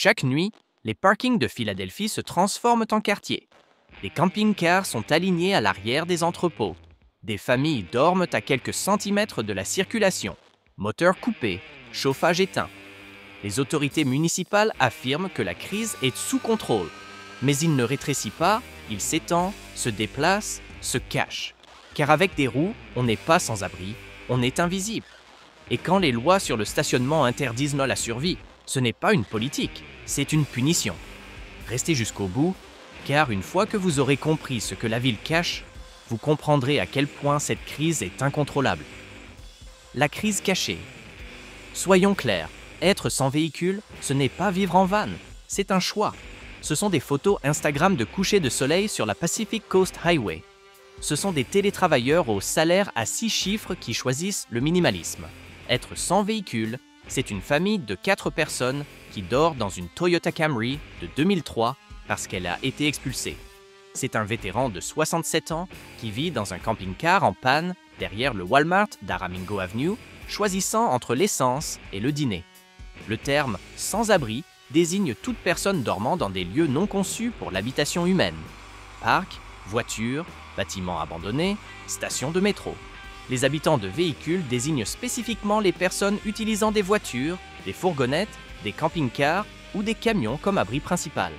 Chaque nuit, les parkings de Philadelphie se transforment en quartiers. Les camping-cars sont alignés à l'arrière des entrepôts. Des familles dorment à quelques centimètres de la circulation. Moteurs coupés, chauffage éteint. Les autorités municipales affirment que la crise est sous contrôle. Mais il ne rétrécit pas, il s'étend, se déplace, se cache. Car avec des roues, on n'est pas sans abri, on est invisible. Et quand les lois sur le stationnement interdisent la survie, ce n'est pas une politique, c'est une punition. Restez jusqu'au bout, car une fois que vous aurez compris ce que la ville cache, vous comprendrez à quel point cette crise est incontrôlable. La crise cachée. Soyons clairs, être sans véhicule, ce n'est pas vivre en van, c'est un choix. Ce sont des photos Instagram de coucher de soleil sur la Pacific Coast Highway. Ce sont des télétravailleurs au salaire à 6 chiffres qui choisissent le minimalisme. Être sans véhicule, c'est une famille de 4 personnes qui dort dans une Toyota Camry de 2003 parce qu'elle a été expulsée. C'est un vétéran de 67 ans qui vit dans un camping-car en panne derrière le Walmart d'Aramingo Avenue, choisissant entre l'essence et le dîner. Le terme « sans-abri » désigne toute personne dormant dans des lieux non conçus pour l'habitation humaine. Parcs, voitures, bâtiments abandonnés, stations de métro. Les habitants de véhicules désignent spécifiquement les personnes utilisant des voitures, des fourgonnettes, des camping-cars ou des camions comme abri principal.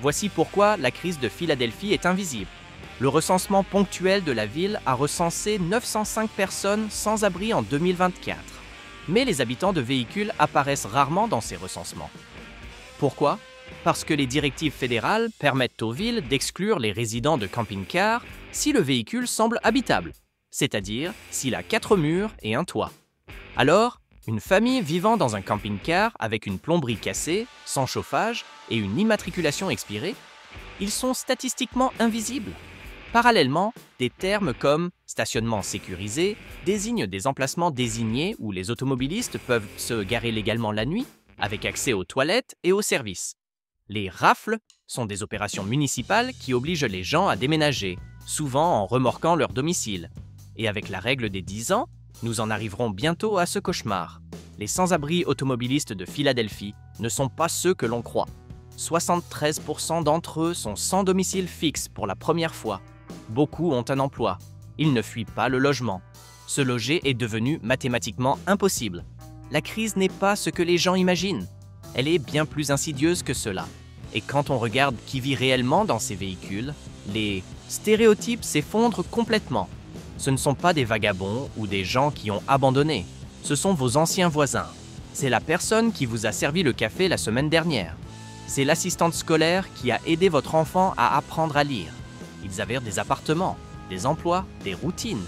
Voici pourquoi la crise de Philadelphie est invisible. Le recensement ponctuel de la ville a recensé 905 personnes sans abri en 2024. Mais les habitants de véhicules apparaissent rarement dans ces recensements. Pourquoi ? Parce que les directives fédérales permettent aux villes d'exclure les résidents de camping-cars si le véhicule semble habitable, c'est-à-dire s'il a 4 murs et un toit. Alors, une famille vivant dans un camping-car avec une plomberie cassée, sans chauffage et une immatriculation expirée, ils sont statistiquement invisibles. Parallèlement, des termes comme « stationnement sécurisé » désignent des emplacements désignés où les automobilistes peuvent se garer légalement la nuit, avec accès aux toilettes et aux services. Les rafles sont des opérations municipales qui obligent les gens à déménager, souvent en remorquant leur domicile. Et avec la règle des 10 ans, nous en arriverons bientôt à ce cauchemar. Les sans-abri automobilistes de Philadelphie ne sont pas ceux que l'on croit. 73% d'entre eux sont sans domicile fixe pour la première fois. Beaucoup ont un emploi. Ils ne fuient pas le logement. Se loger est devenu mathématiquement impossible. La crise n'est pas ce que les gens imaginent. Elle est bien plus insidieuse que cela. Et quand on regarde qui vit réellement dans ces véhicules, les stéréotypes s'effondrent complètement. Ce ne sont pas des vagabonds ou des gens qui ont abandonné. Ce sont vos anciens voisins. C'est la personne qui vous a servi le café la semaine dernière. C'est l'assistante scolaire qui a aidé votre enfant à apprendre à lire. Ils avaient des appartements, des emplois, des routines.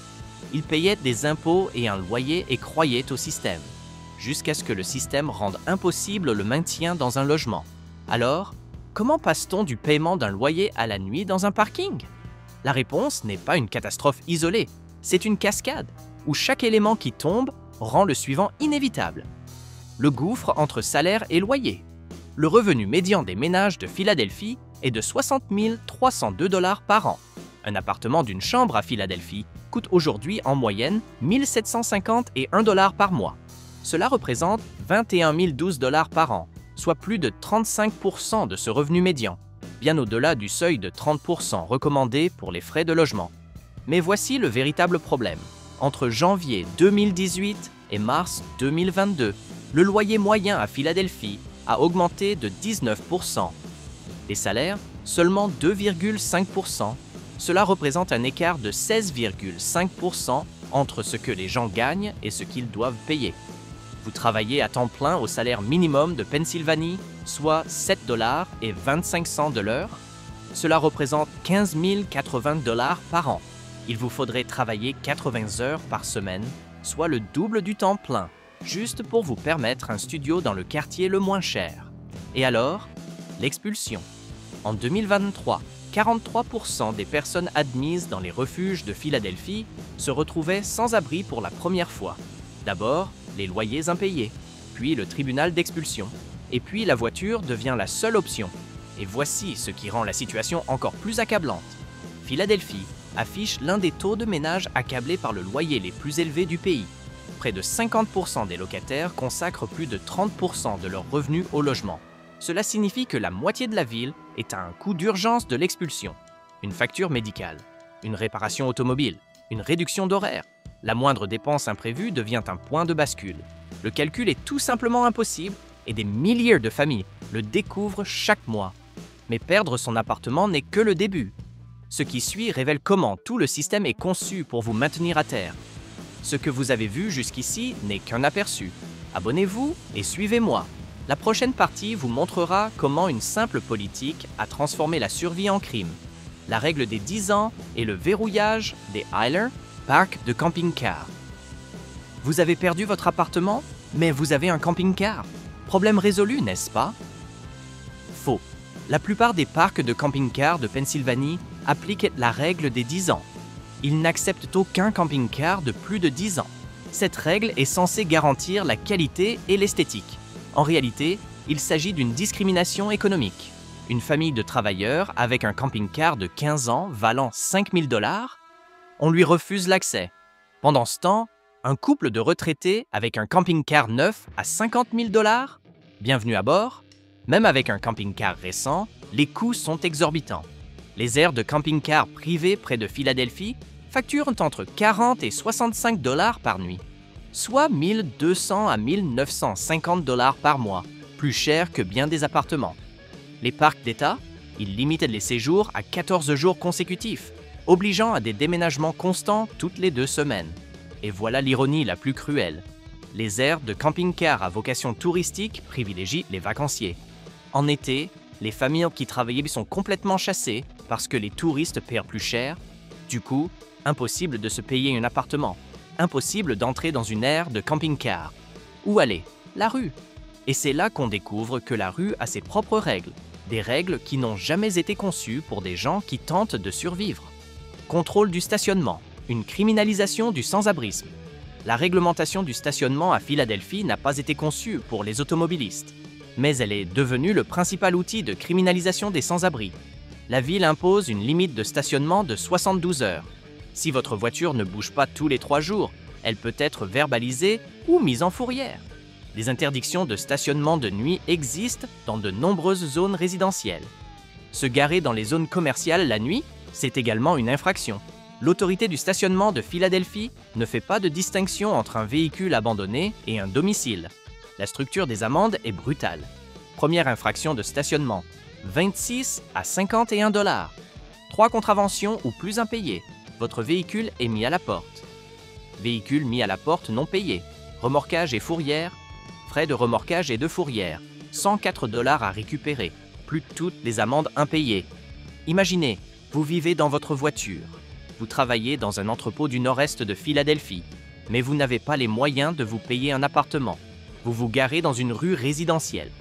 Ils payaient des impôts et un loyer et croyaient au système, jusqu'à ce que le système rende impossible le maintien dans un logement. Alors, comment passe-t-on du paiement d'un loyer à la nuit dans un parking ? La réponse n'est pas une catastrophe isolée, c'est une cascade, où chaque élément qui tombe rend le suivant inévitable. Le gouffre entre salaire et loyer. Le revenu médian des ménages de Philadelphie est de 60 302 $ par an. Un appartement d'une chambre à Philadelphie coûte aujourd'hui en moyenne 1 751 $ par mois. Cela représente 21 012 $ par an, soit plus de 35% de ce revenu médian, bien au-delà du seuil de 30% recommandé pour les frais de logement. Mais voici le véritable problème. Entre janvier 2018 et mars 2022, le loyer moyen à Philadelphie a augmenté de 19%. Les salaires, seulement 2,5%. Cela représente un écart de 16,5% entre ce que les gens gagnent et ce qu'ils doivent payer. Vous travaillez à temps plein au salaire minimum de Pennsylvanie, soit 7 $ et 25 cents de l'heure. Cela représente 15 080 $ par an. Il vous faudrait travailler 80 heures par semaine, soit le double du temps plein, juste pour vous permettre un studio dans le quartier le moins cher. Et alors, l'expulsion. En 2023, 43% des personnes admises dans les refuges de Philadelphie se retrouvaient sans abri pour la première fois. D'abord, les loyers impayés, puis le tribunal d'expulsion, et puis la voiture devient la seule option. Et voici ce qui rend la situation encore plus accablante. Philadelphie affiche l'un des taux de ménage accablés par le loyer les plus élevés du pays. Près de 50% des locataires consacrent plus de 30% de leurs revenus au logement. Cela signifie que la moitié de la ville est à un coût d'urgence de l'expulsion. Une facture médicale, une réparation automobile, une réduction d'horaire. La moindre dépense imprévue devient un point de bascule. Le calcul est tout simplement impossible et des milliers de familles le découvrent chaque mois. Mais perdre son appartement n'est que le début. Ce qui suit révèle comment tout le système est conçu pour vous maintenir à terre. Ce que vous avez vu jusqu'ici n'est qu'un aperçu. Abonnez-vous et suivez-moi. La prochaine partie vous montrera comment une simple politique a transformé la survie en crime. La règle des 10 ans et le verrouillage des Isler, parc de camping-car. Vous avez perdu votre appartement, mais vous avez un camping-car. Problème résolu, n'est-ce pas? Faux. La plupart des parcs de camping-car de Pennsylvanie appliquent la règle des 10 ans. Ils n'acceptent aucun camping-car de plus de 10 ans. Cette règle est censée garantir la qualité et l'esthétique. En réalité, il s'agit d'une discrimination économique. Une famille de travailleurs avec un camping-car de 15 ans valant 5 000 $, on lui refuse l'accès. Pendant ce temps, un couple de retraités avec un camping-car neuf à 50 000 $, bienvenue à bord. Même avec un camping-car récent, les coûts sont exorbitants. Les aires de camping-car privés près de Philadelphie facturent entre 40 et 65 $ par nuit, soit 1 200 à 1 950 $ par mois, plus cher que bien des appartements. Les parcs d'État, ils limitent les séjours à 14 jours consécutifs, obligeant à des déménagements constants toutes les 2 semaines. Et voilà l'ironie la plus cruelle. Les aires de camping-car à vocation touristique privilégient les vacanciers. En été, les familles qui travaillaient sont complètement chassées parce que les touristes paient plus cher. Du coup, impossible de se payer un appartement, impossible d'entrer dans une aire de camping-car. Où aller? La rue. Et c'est là qu'on découvre que la rue a ses propres règles, des règles qui n'ont jamais été conçues pour des gens qui tentent de survivre. Contrôle du stationnement, une criminalisation du sans-abrisme. La réglementation du stationnement à Philadelphie n'a pas été conçue pour les automobilistes, mais elle est devenue le principal outil de criminalisation des sans-abri. La ville impose une limite de stationnement de 72 heures. Si votre voiture ne bouge pas tous les 3 jours, elle peut être verbalisée ou mise en fourrière. Des interdictions de stationnement de nuit existent dans de nombreuses zones résidentielles. Se garer dans les zones commerciales la nuit, c'est également une infraction. L'autorité du stationnement de Philadelphie ne fait pas de distinction entre un véhicule abandonné et un domicile. La structure des amendes est brutale. Première infraction de stationnement, 26 à 51 $. 3 contraventions ou plus impayées. Votre véhicule est mis à la porte. Véhicule mis à la porte non payé. Remorquage et fourrière. Frais de remorquage et de fourrière. 104 $ à récupérer, plus toutes les amendes impayées. Imaginez, vous vivez dans votre voiture. Vous travaillez dans un entrepôt du nord-est de Philadelphie, mais vous n'avez pas les moyens de vous payer un appartement. Vous vous garez dans une rue résidentielle.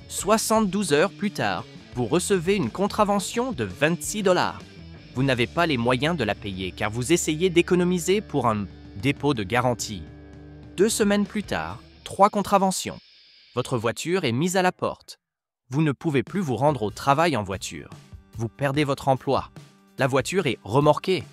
72 heures plus tard, vous recevez une contravention de 26 $. Vous n'avez pas les moyens de la payer car vous essayez d'économiser pour un dépôt de garantie. 2 semaines plus tard, 3 contraventions. Votre voiture est mise à la porte. Vous ne pouvez plus vous rendre au travail en voiture. Vous perdez votre emploi. La voiture est remorquée.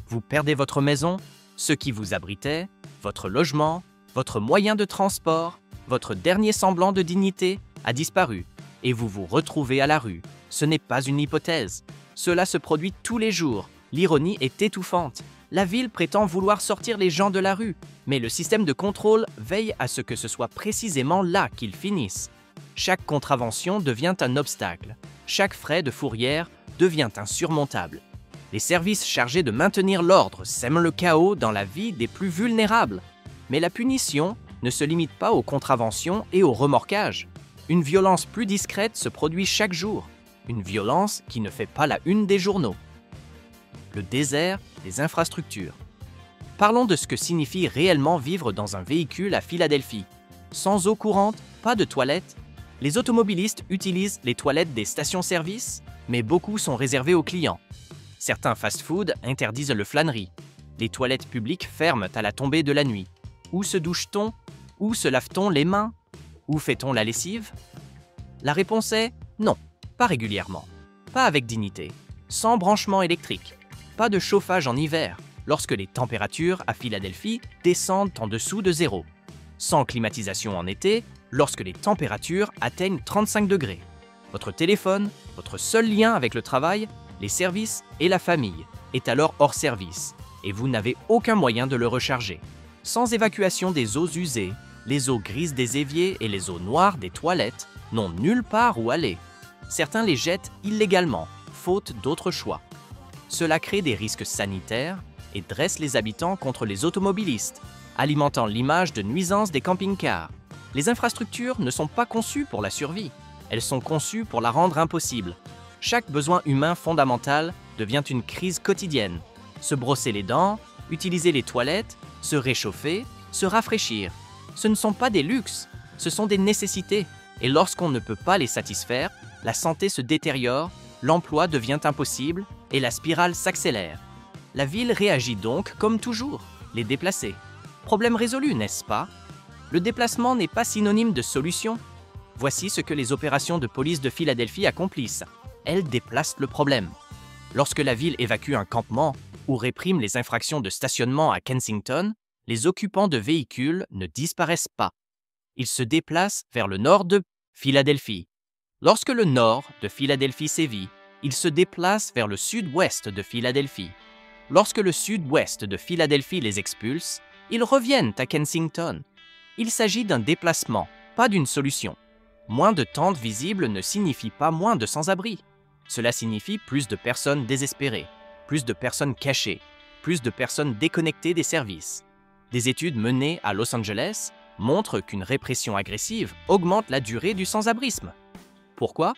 Vous perdez votre maison, ce qui vous abritait, votre logement, votre moyen de transport, votre dernier semblant de dignité a disparu et vous vous retrouvez à la rue. Ce n'est pas une hypothèse. Cela se produit tous les jours. L'ironie est étouffante. La ville prétend vouloir sortir les gens de la rue, mais le système de contrôle veille à ce que ce soit précisément là qu'ils finissent. Chaque contravention devient un obstacle. Chaque frais de fourrière devient insurmontable. Les services chargés de maintenir l'ordre sèment le chaos dans la vie des plus vulnérables. Mais la punition ne se limite pas aux contraventions et au remorquage. Une violence plus discrète se produit chaque jour. Une violence qui ne fait pas la une des journaux. Le désert des infrastructures. Parlons de ce que signifie réellement vivre dans un véhicule à Philadelphie. Sans eau courante, pas de toilettes. Les automobilistes utilisent les toilettes des stations-service, mais beaucoup sont réservés aux clients. Certains fast-foods interdisent le flânerie. Les toilettes publiques ferment à la tombée de la nuit. Où se douche-t-on? Où se lave-t-on les mains? Où fait-on la lessive? La réponse est non, pas régulièrement, pas avec dignité, sans branchement électrique, pas de chauffage en hiver, lorsque les températures à Philadelphie descendent en dessous de 0, sans climatisation en été, lorsque les températures atteignent 35 degrés. Votre téléphone, votre seul lien avec le travail, les services et la famille, est alors hors service et vous n'avez aucun moyen de le recharger. Sans évacuation des eaux usées, les eaux grises des éviers et les eaux noires des toilettes n'ont nulle part où aller. Certains les jettent illégalement, faute d'autres choix. Cela crée des risques sanitaires et dresse les habitants contre les automobilistes, alimentant l'image de nuisance des camping-cars. Les infrastructures ne sont pas conçues pour la survie, elles sont conçues pour la rendre impossible. Chaque besoin humain fondamental devient une crise quotidienne. Se brosser les dents, utiliser les toilettes, se réchauffer, se rafraîchir. Ce ne sont pas des luxes, ce sont des nécessités. Et lorsqu'on ne peut pas les satisfaire, la santé se détériore, l'emploi devient impossible et la spirale s'accélère. La ville réagit donc comme toujours, les déplacer. Problème résolu, n'est-ce pas? Le déplacement n'est pas synonyme de solution. Voici ce que les opérations de police de Philadelphie accomplissent. Elles déplacent le problème. Lorsque la ville évacue un campement ou réprime les infractions de stationnement à Kensington, les occupants de véhicules ne disparaissent pas. Ils se déplacent vers le nord de Philadelphie. Lorsque le nord de Philadelphie sévit, ils se déplacent vers le sud-ouest de Philadelphie. Lorsque le sud-ouest de Philadelphie les expulse, ils reviennent à Kensington. Il s'agit d'un déplacement, pas d'une solution. Moins de tentes visibles ne signifie pas moins de sans-abri. Cela signifie plus de personnes désespérées, plus de personnes cachées, plus de personnes déconnectées des services. Des études menées à Los Angeles montrent qu'une répression agressive augmente la durée du sans-abrisme. Pourquoi?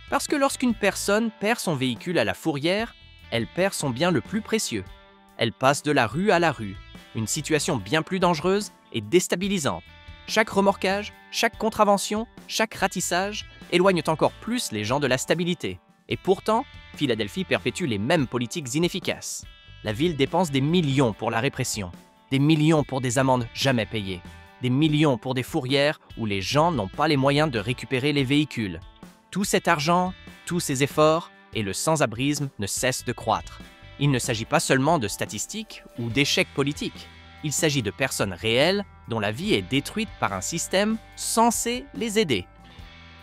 Parce que lorsqu'une personne perd son véhicule à la fourrière, elle perd son bien le plus précieux. Elle passe de la rue à la rue, une situation bien plus dangereuse et déstabilisante. Chaque remorquage, chaque contravention, chaque ratissage éloignent encore plus les gens de la stabilité. Et pourtant, Philadelphie perpétue les mêmes politiques inefficaces. La ville dépense des millions pour la répression, des millions pour des amendes jamais payées, des millions pour des fourrières où les gens n'ont pas les moyens de récupérer les véhicules. Tout cet argent, tous ces efforts, et le sans-abrisme ne cesse de croître. Il ne s'agit pas seulement de statistiques ou d'échecs politiques. Il s'agit de personnes réelles dont la vie est détruite par un système censé les aider.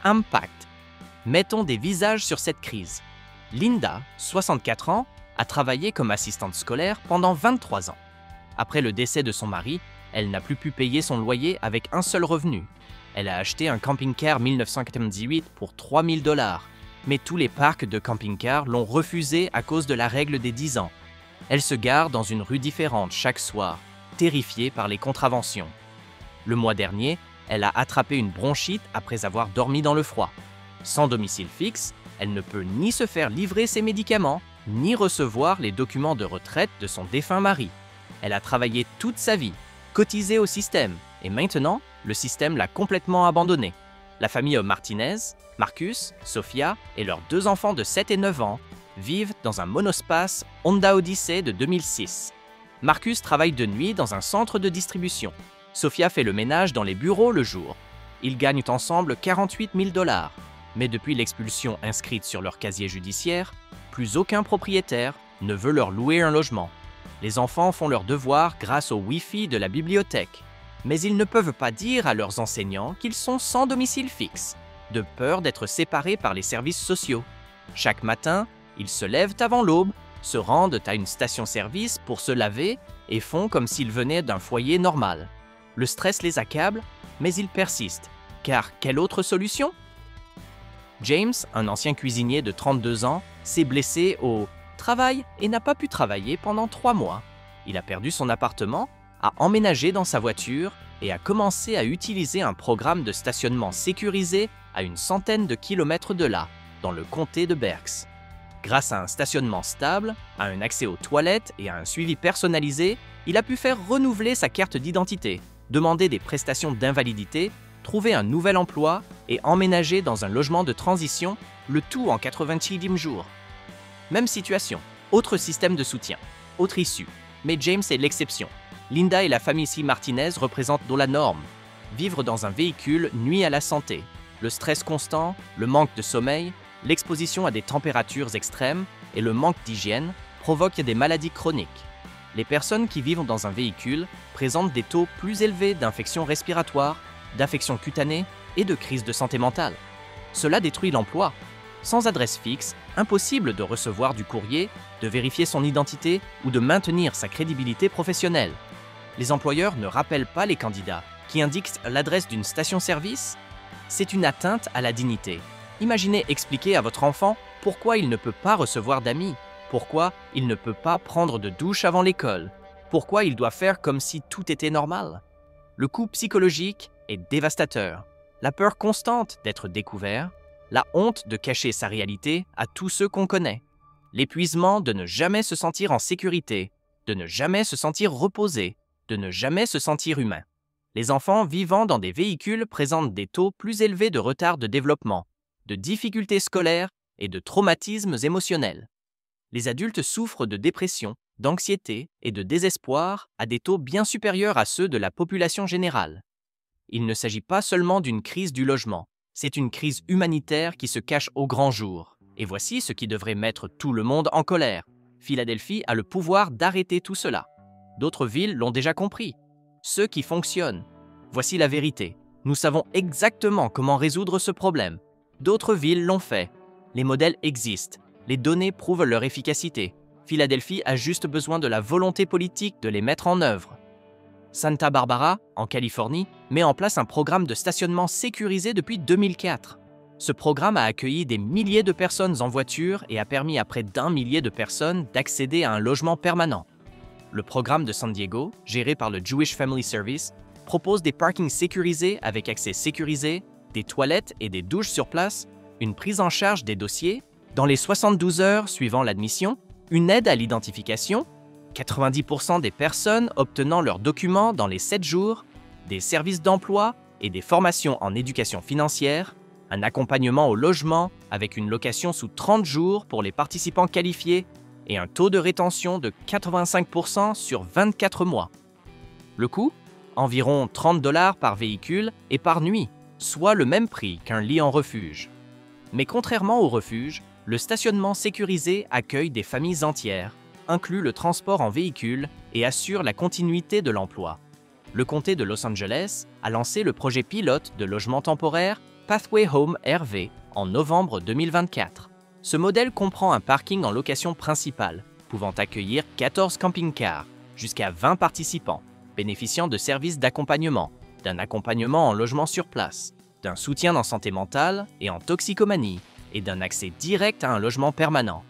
Impact. Mettons des visages sur cette crise. Linda, 64 ans, a travaillé comme assistante scolaire pendant 23 ans. Après le décès de son mari, elle n'a plus pu payer son loyer avec un seul revenu. Elle a acheté un camping-car 1998 pour 3 000 $, mais tous les parcs de camping-cars l'ont refusé à cause de la règle des 10 ans. Elle se gare dans une rue différente chaque soir, terrifiée par les contraventions. Le mois dernier, elle a attrapé une bronchite après avoir dormi dans le froid. Sans domicile fixe, elle ne peut ni se faire livrer ses médicaments, ni recevoir les documents de retraite de son défunt mari. Elle a travaillé toute sa vie, cotisé au système, et maintenant, le système l'a complètement abandonnée. La famille Martinez, Marcus, Sophia et leurs 2 enfants de 7 et 9 ans vivent dans un monospace Honda Odyssey de 2006. Marcus travaille de nuit dans un centre de distribution. Sophia fait le ménage dans les bureaux le jour. Ils gagnent ensemble 48 000 $. Mais depuis l'expulsion inscrite sur leur casier judiciaire, plus aucun propriétaire ne veut leur louer un logement. Les enfants font leurs devoirs grâce au Wi-Fi de la bibliothèque. Mais ils ne peuvent pas dire à leurs enseignants qu'ils sont sans domicile fixe, de peur d'être séparés par les services sociaux. Chaque matin, ils se lèvent avant l'aube, se rendent à une station-service pour se laver et font comme s'ils venaient d'un foyer normal. Le stress les accable, mais ils persistent. Car quelle autre solution? James, un ancien cuisinier de 32 ans, s'est blessé au travail et n'a pas pu travailler pendant 3 mois. Il a perdu son appartement, a emménagé dans sa voiture et a commencé à utiliser un programme de stationnement sécurisé à une centaine de kilomètres de là, dans le comté de Berks. Grâce à un stationnement stable, à un accès aux toilettes et à un suivi personnalisé, il a pu faire renouveler sa carte d'identité, demander des prestations d'invalidité, trouver un nouvel emploi et emménager dans un logement de transition, le tout en 86e jours. Même situation, autre système de soutien, autre issue, mais James est l'exception. Linda et la famille C. Martinez représentent la norme. Vivre dans un véhicule nuit à la santé. Le stress constant, le manque de sommeil, l'exposition à des températures extrêmes et le manque d'hygiène provoquent des maladies chroniques. Les personnes qui vivent dans un véhicule présentent des taux plus élevés d'infections respiratoires, d'infections cutanées et de crises de santé mentale. Cela détruit l'emploi. Sans adresse fixe, impossible de recevoir du courrier, de vérifier son identité ou de maintenir sa crédibilité professionnelle. Les employeurs ne rappellent pas les candidats qui indiquent l'adresse d'une station-service. C'est une atteinte à la dignité. Imaginez expliquer à votre enfant pourquoi il ne peut pas recevoir d'amis, pourquoi il ne peut pas prendre de douche avant l'école, pourquoi il doit faire comme si tout était normal. Le coût psychologique est dévastateur. La peur constante d'être découvert, la honte de cacher sa réalité à tous ceux qu'on connaît, l'épuisement de ne jamais se sentir en sécurité, de ne jamais se sentir reposé, de ne jamais se sentir humain. Les enfants vivant dans des véhicules présentent des taux plus élevés de retard de développement, de difficultés scolaires et de traumatismes émotionnels. Les adultes souffrent de dépression, d'anxiété et de désespoir à des taux bien supérieurs à ceux de la population générale. Il ne s'agit pas seulement d'une crise du logement, c'est une crise humanitaire qui se cache au grand jour. Et voici ce qui devrait mettre tout le monde en colère. Philadelphie a le pouvoir d'arrêter tout cela. D'autres villes l'ont déjà compris. Ceux qui fonctionnent. Voici la vérité. Nous savons exactement comment résoudre ce problème. D'autres villes l'ont fait. Les modèles existent. Les données prouvent leur efficacité. Philadelphie a juste besoin de la volonté politique de les mettre en œuvre. Santa Barbara, en Californie, met en place un programme de stationnement sécurisé depuis 2004. Ce programme a accueilli des milliers de personnes en voiture et a permis à près d'1 millier de personnes d'accéder à un logement permanent. Le programme de San Diego, géré par le Jewish Family Service, propose des parkings sécurisés avec accès sécurisé, des toilettes et des douches sur place, une prise en charge des dossiers, dans les 72 heures suivant l'admission, une aide à l'identification, 90% des personnes obtenant leurs documents dans les 7 jours, des services d'emploi et des formations en éducation financière, un accompagnement au logement avec une location sous 30 jours pour les participants qualifiés et un taux de rétention de 85% sur 24 mois. Le coût ? Environ 30 $ par véhicule et par nuit, soit le même prix qu'un lit en refuge. Mais contrairement au refuge, le stationnement sécurisé accueille des familles entières, inclut le transport en véhicule et assure la continuité de l'emploi. Le comté de Los Angeles a lancé le projet pilote de logement temporaire Pathway Home RV en novembre 2024. Ce modèle comprend un parking en location principale, pouvant accueillir 14 camping-cars, jusqu'à 20 participants, bénéficiant de services d'accompagnement, d'un accompagnement en logement sur place, d'un soutien en santé mentale et en toxicomanie, et d'un accès direct à un logement permanent.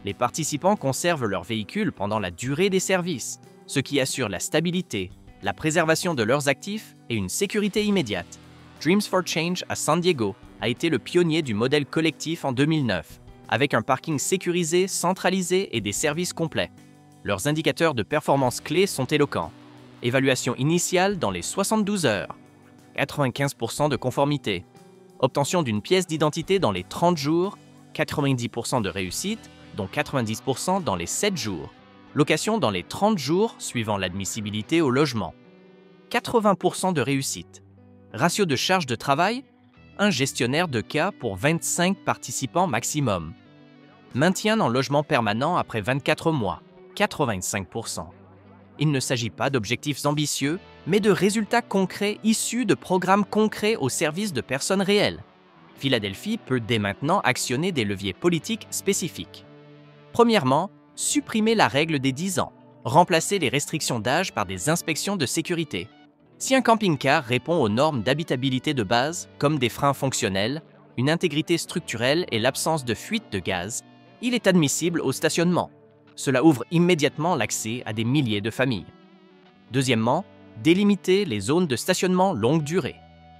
Les participants conservent leur véhicule pendant la durée des services, ce qui assure la stabilité, la préservation de leurs actifs et une sécurité immédiate. Dreams for Change à San Diego a été le pionnier du modèle collectif en 2009, avec un parking sécurisé, centralisé et des services complets. Leurs indicateurs de performance clés sont éloquents. Évaluation initiale dans les 72 heures, 95% de conformité, obtention d'une pièce d'identité dans les 30 jours, 90% de réussite, dont 90% dans les 7 jours, location dans les 30 jours suivant l'admissibilité au logement, 80% de réussite, ratio de charge de travail, un gestionnaire de cas pour 25 participants maximum, maintien en logement permanent après 24 mois, 85%. Il ne s'agit pas d'objectifs ambitieux, mais de résultats concrets issus de programmes concrets au service de personnes réelles. Philadelphie peut dès maintenant actionner des leviers politiques spécifiques. Premièrement, supprimer la règle des 10 ans, remplacer les restrictions d'âge par des inspections de sécurité. Si un camping-car répond aux normes d'habitabilité de base, comme des freins fonctionnels, une intégrité structurelle et l'absence de fuite de gaz, il est admissible au stationnement. Cela ouvre immédiatement l'accès à des milliers de familles. Deuxièmement, délimiter les zones de stationnement longue durée.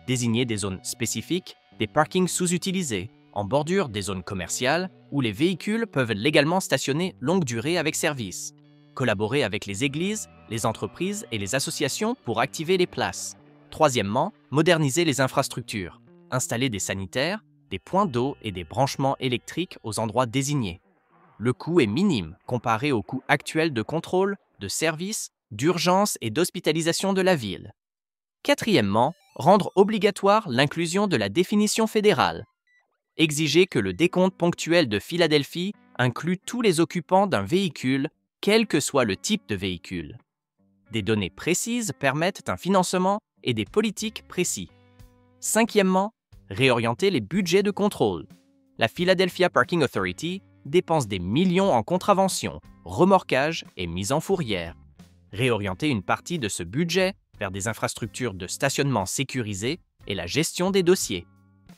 Désigner des zones spécifiques, des parkings sous-utilisés, en bordure des zones commerciales, où les véhicules peuvent légalement stationner longue durée avec service. Collaborer avec les églises, les entreprises et les associations pour activer les places. Troisièmement, moderniser les infrastructures. Installer des sanitaires, des points d'eau et des branchements électriques aux endroits désignés. Le coût est minime comparé au coût actuel de contrôle, de service, d'urgence et d'hospitalisation de la ville. Quatrièmement, rendre obligatoire l'inclusion de la définition fédérale. Exiger que le décompte ponctuel de Philadelphie inclue tous les occupants d'un véhicule, quel que soit le type de véhicule. Des données précises permettent un financement et des politiques précis. Cinquièmement, réorienter les budgets de contrôle. La Philadelphia Parking Authority dépense des millions en contraventions, remorquage et mise en fourrière. Réorienter une partie de ce budget vers des infrastructures de stationnement sécurisées et la gestion des dossiers.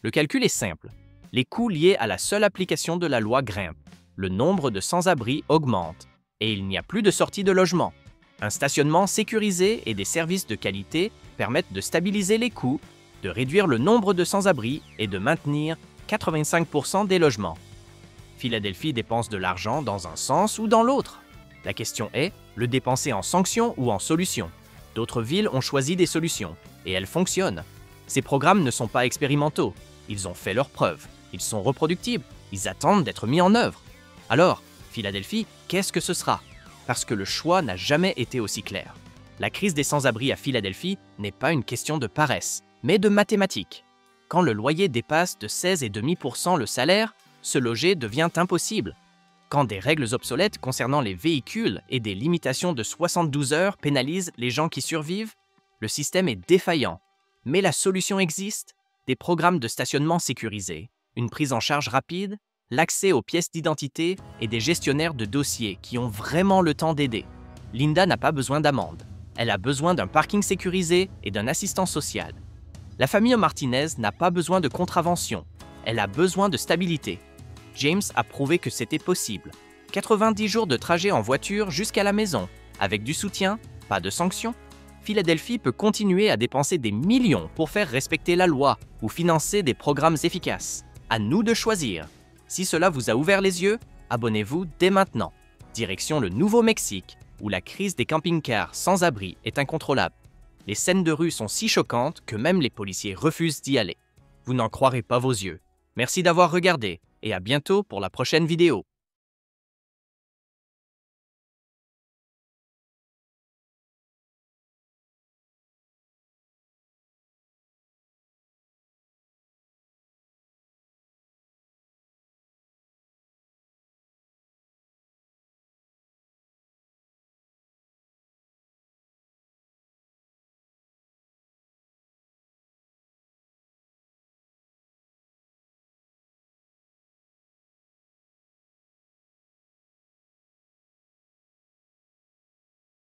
Le calcul est simple. Les coûts liés à la seule application de la loi grimpent. Le nombre de sans-abri augmente et il n'y a plus de sortie de logement. Un stationnement sécurisé et des services de qualité permettent de stabiliser les coûts, de réduire le nombre de sans-abri et de maintenir 85% des logements. Philadelphie dépense de l'argent dans un sens ou dans l'autre. La question est, le dépenser en sanctions ou en solutions? D'autres villes ont choisi des solutions, et elles fonctionnent. Ces programmes ne sont pas expérimentaux, ils ont fait leurs preuves, ils sont reproductibles, ils attendent d'être mis en œuvre. Alors, Philadelphie, qu'est-ce que ce sera? Parce que le choix n'a jamais été aussi clair. La crise des sans-abri à Philadelphie n'est pas une question de paresse, mais de mathématiques. Quand le loyer dépasse de 16,5% le salaire, se loger devient impossible. Quand des règles obsolètes concernant les véhicules et des limitations de 72 heures pénalisent les gens qui survivent, le système est défaillant. Mais la solution existe, des programmes de stationnement sécurisés, une prise en charge rapide, l'accès aux pièces d'identité et des gestionnaires de dossiers qui ont vraiment le temps d'aider. Linda n'a pas besoin d'amende. Elle a besoin d'un parking sécurisé et d'un assistant social. La famille Martinez n'a pas besoin de contravention. Elle a besoin de stabilité. James a prouvé que c'était possible. 90 jours de trajet en voiture jusqu'à la maison, avec du soutien, pas de sanctions. Philadelphie peut continuer à dépenser des millions pour faire respecter la loi ou financer des programmes efficaces. À nous de choisir. Si cela vous a ouvert les yeux, abonnez-vous dès maintenant. Direction le Nouveau-Mexique, où la crise des camping-cars sans abri est incontrôlable. Les scènes de rue sont si choquantes que même les policiers refusent d'y aller. Vous n'en croirez pas vos yeux. Merci d'avoir regardé et à bientôt pour la prochaine vidéo.